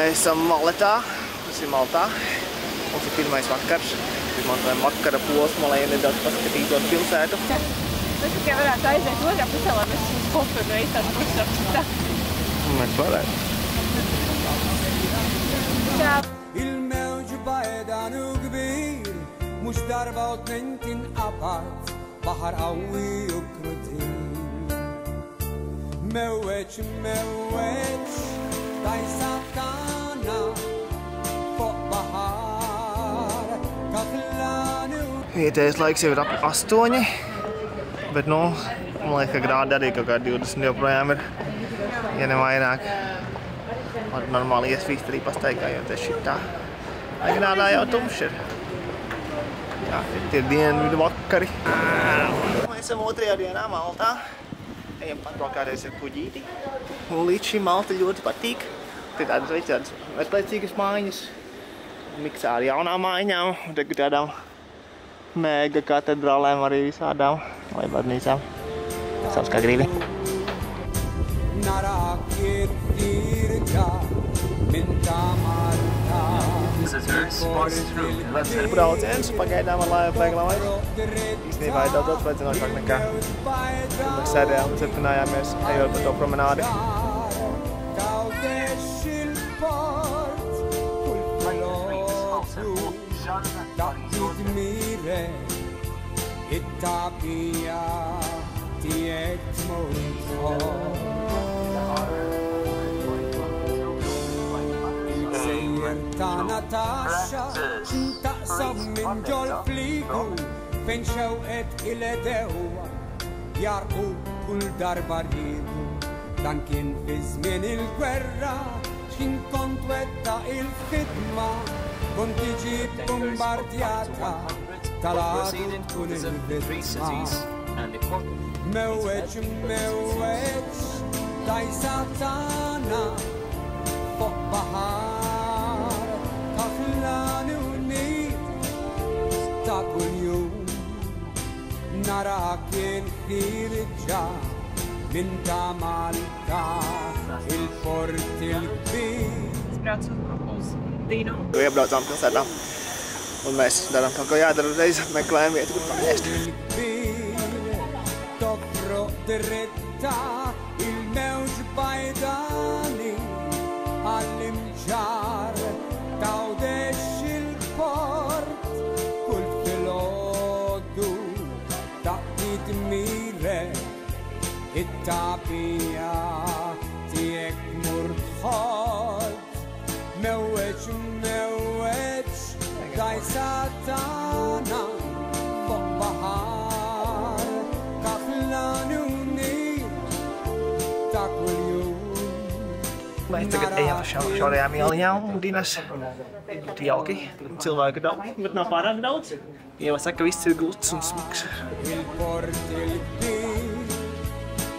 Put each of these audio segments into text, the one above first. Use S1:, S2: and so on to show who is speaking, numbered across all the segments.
S1: Mēs esam Maletā, tas ir Maltā. Mums ir pirmais vakars. Izmantojam vakara posmu, lai nedaudz paskatītos pilsētu.
S2: Mēs tikai varētu aiziet otrā pusē, lai mēs uz kopu reiz tādu pusē.
S1: Mēs varētu.
S3: الموج بعيدان وكبير مش ضربة واتنين تنقطعت بحر قوي وكرتين موج دايسة كانا فوق بحر كخلاني
S1: Vietējais laiks jau ir ap 8, bet nu, man liekas, ka grādi arī kaut kā 20 joprojām ir, ja ne vairāk. Var normāli iesvīst arī pastaigājoties šitā. Agrādā jau tumšs ir. Jā, tie ir dienvidu vakari. Mēs esam otrajā dienā Maltā. Ejam patraukāties ar kuģīti. Un līdz šim Malta ļoti patīk. Te tādas veclaicīgas mājiņas. Miksā ar jaunām mājiņām. Un tagad tādām mega katedrālēm arī visādām. Vai baznīcām. Savs kā gribi. Brauciens pagaidām ar laivu Pēglāmais. Īstenībā ir daudz atsvaidzinošāk nekā mēs sēdējām un septinājāmies, ejot pa to promenādi.
S3: Ta' Natasha xintaqsam minn ġol fliku fejn xewqet il-edewa jarqu kull darba rridu dan kien fi żmien il-gwerra x'kien kont wettaq il-ħidma kont tiġi bombardjata tal-għadu tkun il-vittma mewweġ dajsa tagħna fuq baħar ta' kull jum narak il-ħirġa minn ta' Malta il-port il-kbir.
S2: Braucu uz Dīnu.
S1: Iebraucām pilsētā. Un mēs darām kaut ko jādara uzreiz, meklējam vietu, kur paēst.
S3: Topro dritta il-mewġ bajdani għall-imġar tawdex il-port kull filgħodu taqbid mire it-tabija tiegħek murdħolt mewweġ dajsa tagħna fuq baħar kaflani u nir ta' kull jum.
S1: Mēs tagad ejam šaurajām ieliņām un Dinas. Ļoti jauki. Cilvēku daudz, bet nav pārāk daudz. Ieva saka, ka viss ir gluds un smuks.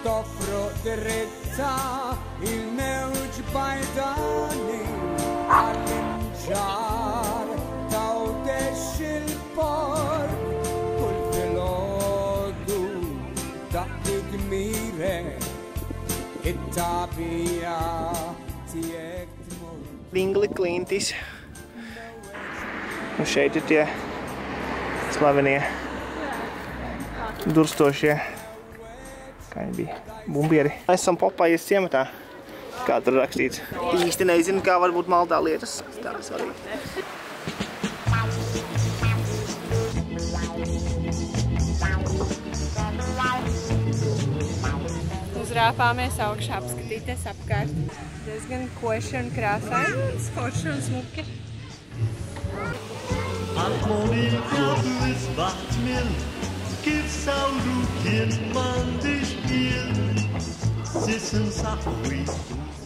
S3: Toffro dritta il-mewġ bajdani għall-imġar tawdex il-port kull filgħodu daqqiq mire it-tabija tiegħek tmur.
S1: Vingli klintis. Un šeit ir tie slavenie durstošie, kā viņi bija, bumbieri. Mēs esam Popājas ciematā, kā tur rakstīts. Īsti nezinu, kā varbūt Maltā lietas. Tā svarīgi.
S2: Uzrāpāmies augšā apskatīties apkārt. Diezgan koši un krāsaini, forši un smuki.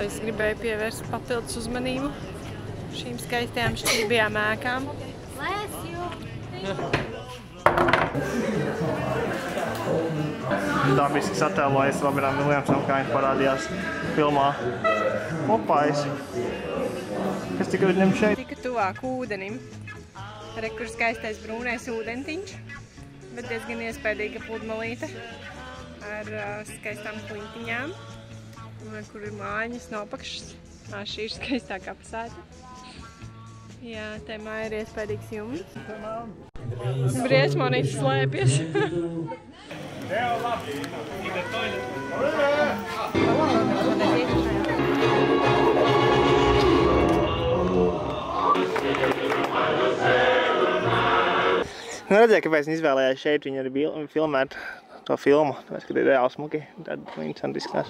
S2: Es gribēju pievērst papildus uzmanību šīm skaistajām šķībajām ēkām.
S1: Dabiski satēlojas Robinam Williamsam, kā viņš parādījās filmā Popājas. Kas tika uzņemts šeit?
S2: Tika tuvāk ūdenim. Re, kur skaistais brūnais ūdentiņš, bet diezgan iespēdīga pludmalīte ar skaistām klintiņām, kur ir mājiņas no apakšas. Šī ir skaistā kapsēta. Jā, te māja ir iespējīgs jums. Briesmonītis slēpjas.
S1: Nu, redzēju, kāpēc viņi izvēlējās šeit, viņi arī filmēt to filmu, tāpēc, kad ir reāli smuki, tad interesanti izskatās.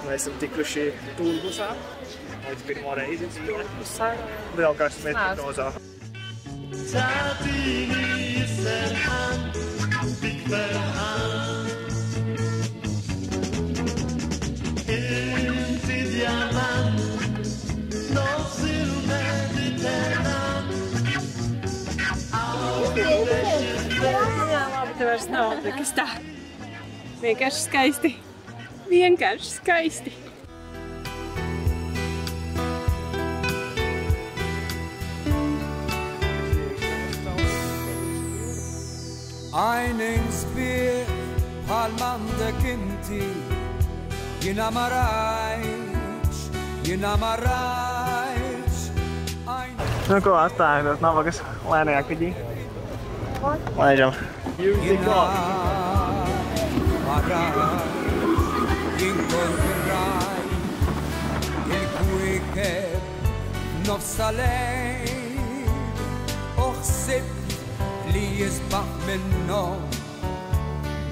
S1: Mēs esam tikuši turbusā, līdz pirmo reizi turbusā. Braukās metrozā.
S2: Jā, labi, te vairs nav nekas tā. Vienkārši skaisti. Vienkārši skaisti.
S3: Einen Speer palmandek inti Jina marajċ
S1: Nu, ko atstāja tos nabagas lēnajā kuģī? Laižam.
S3: Jina marajċ Jinkontraj il-kwikeb nofsa lejl Uħsib li jisbaħ minnom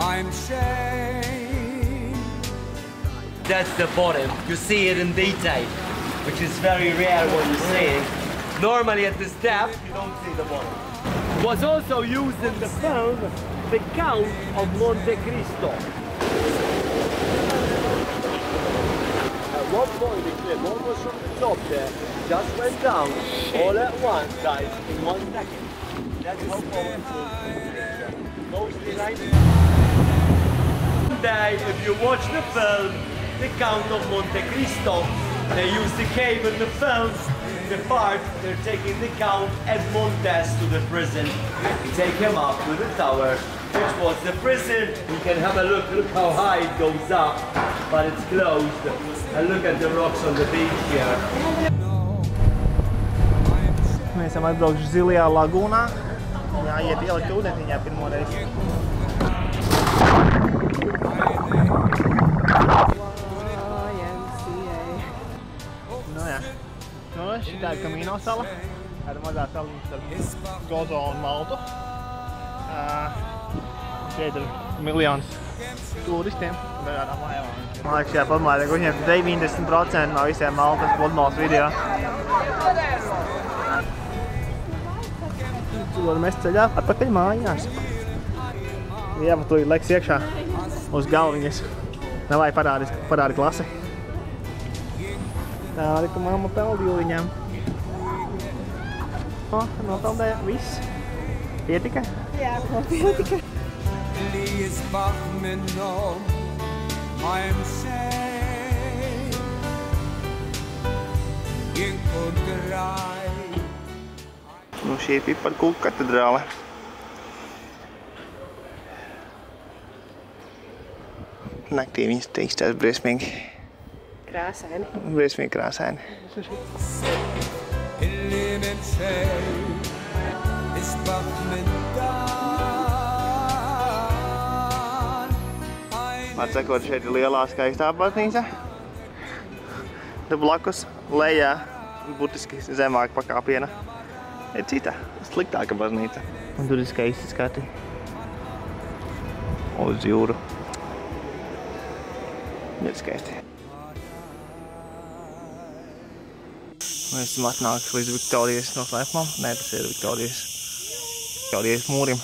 S3: ma jimxejn.
S4: That's the bottom. You see it in daytime, which is very rare what you're seeing. Normally at this depth, you don't see the bottom. Was also used in the film The Count of Monte Cristo. At one point the cliff almost from the top there just went down all at once, guys, in 1 second. That's how powerful it is. Mostly like one day, if you watch the film The Count of Monte Cristo, they use the cave in the film. The part they're taking the Count and Montes to the prison. You take him up to the tower, which was the prison. You can have a look how high it goes up, but it's closed. And look at the rocks on the beach here.
S1: Mēs esam atbraukuši Zilajā lagūnā. Jāiet ielikt ūdentiņā pirmo reizi. Nu jā. Nu, šitā ir Camino sala. Tāda mazā saliņa starp Gozo un Maltu. Šeit ir miljons turistiem. Dažādām mājām. Man liekas, šajā podmājā, ka viņiem 90% no visiem Maltas pludmales video. Tur mēs ceļā atpakaļ mājās. Ieva tu leks iekšā uz galviņas. Nevajag parādi klasi. Tādi, ka mamma peldīja viņām. O, nopeldēja viss. Pietika?
S2: Jā, pietika.
S3: Li jisbaħ minnom ma jimxejn. Jinkontraj.
S1: Nu, šī ir Piparkūku katedrāle. Naktī viņas izstās briesmīgi.
S2: Krāsaini.
S1: Briesmīgi krāsaini.
S3: Illi mimxejn isbaħ minn dan.
S1: Atsakot, šeit ir lielā skaistā baznīca. Te blakus lejā, burtiski zemāk pakāpiena, ir cita, sliktāka baznīca. Un tur ir skaisti skati uz jūru. Ir skaisti. Mēs esam atnākuši līdz Viktorijas noslēpumam. Nē, tas ir Viktorijas mūrim.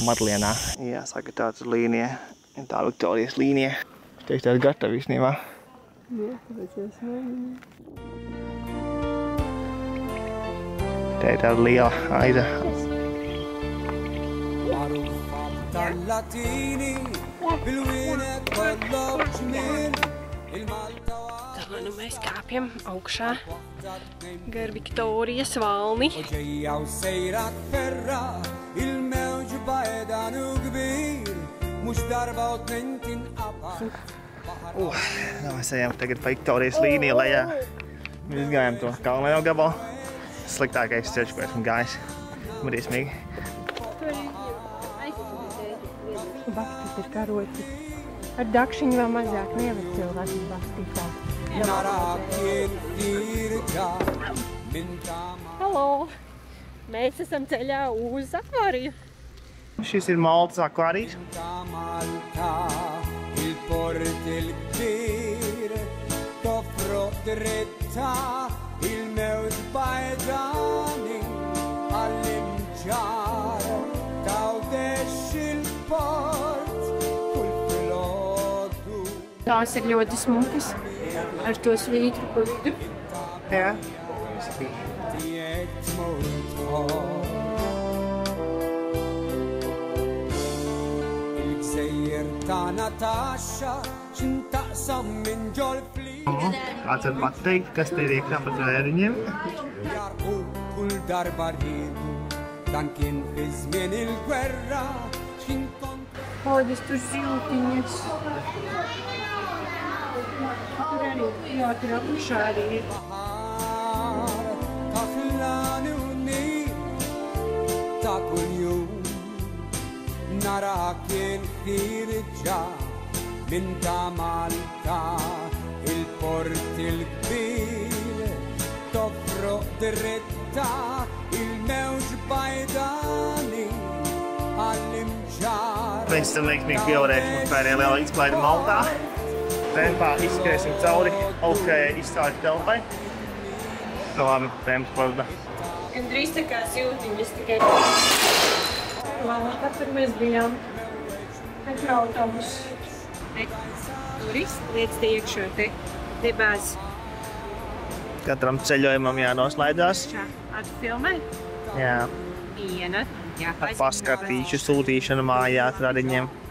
S1: Madlienā. Jā, saka, tāds līnija. Tā Viktorijas līnija. Šeit Tieši tādi gatavi īstenībā.
S2: Jā, tāpēc es nemēģinu.
S1: Te ir tāda liela aiza.
S2: Tā nu mēs kāpjam augšā gar Viktorijas valni.
S1: Mēs ejam tagad pa Viktorijas līniju lejā. Mēs gājām to kalnajo gabalu. Sliktākais ceļš, ko esmu gājis. Briesmīgi.
S2: Bastis ir karoti. Ar dakšiņu vēl mazāk nevar cilvēku bastītā. Halo! Mēs esam ceļā uz akvāriju.
S1: Šis ir Maltas akvārijs.
S2: Tās ir ļoti smukas ar to svītru pa vidu.
S1: Jā. Kāds var pateikt, kas te ir iekšā pa tvēriņiem?
S2: Kādas tur ziltiņas. Tur arī, jā, tur apakšā arī ir.
S3: نراك الخير جا من مالتا البورت الكبير تفرق درتا الموج بيضاني عالمجار.
S1: Mēs tam veiksmīgi pievarēsim uz pērējā liela izklaida Maltā. Tempā izskriesim cauri augšējai izstāžu telpai. Labi, temps pavada.
S2: Gandrīz tā kā siltiņas tikai. Maltā, tur mēs bijām. Mikroautobus. Turisti liec te iekšā te debāzi.
S1: Katram ceļojumam jānoslaidās.
S2: Čā, atfilmē?
S1: Jā.
S2: Viena. Jā,
S1: Ar paskartīšu sūtīšanu mājās radiņiem.
S3: Ar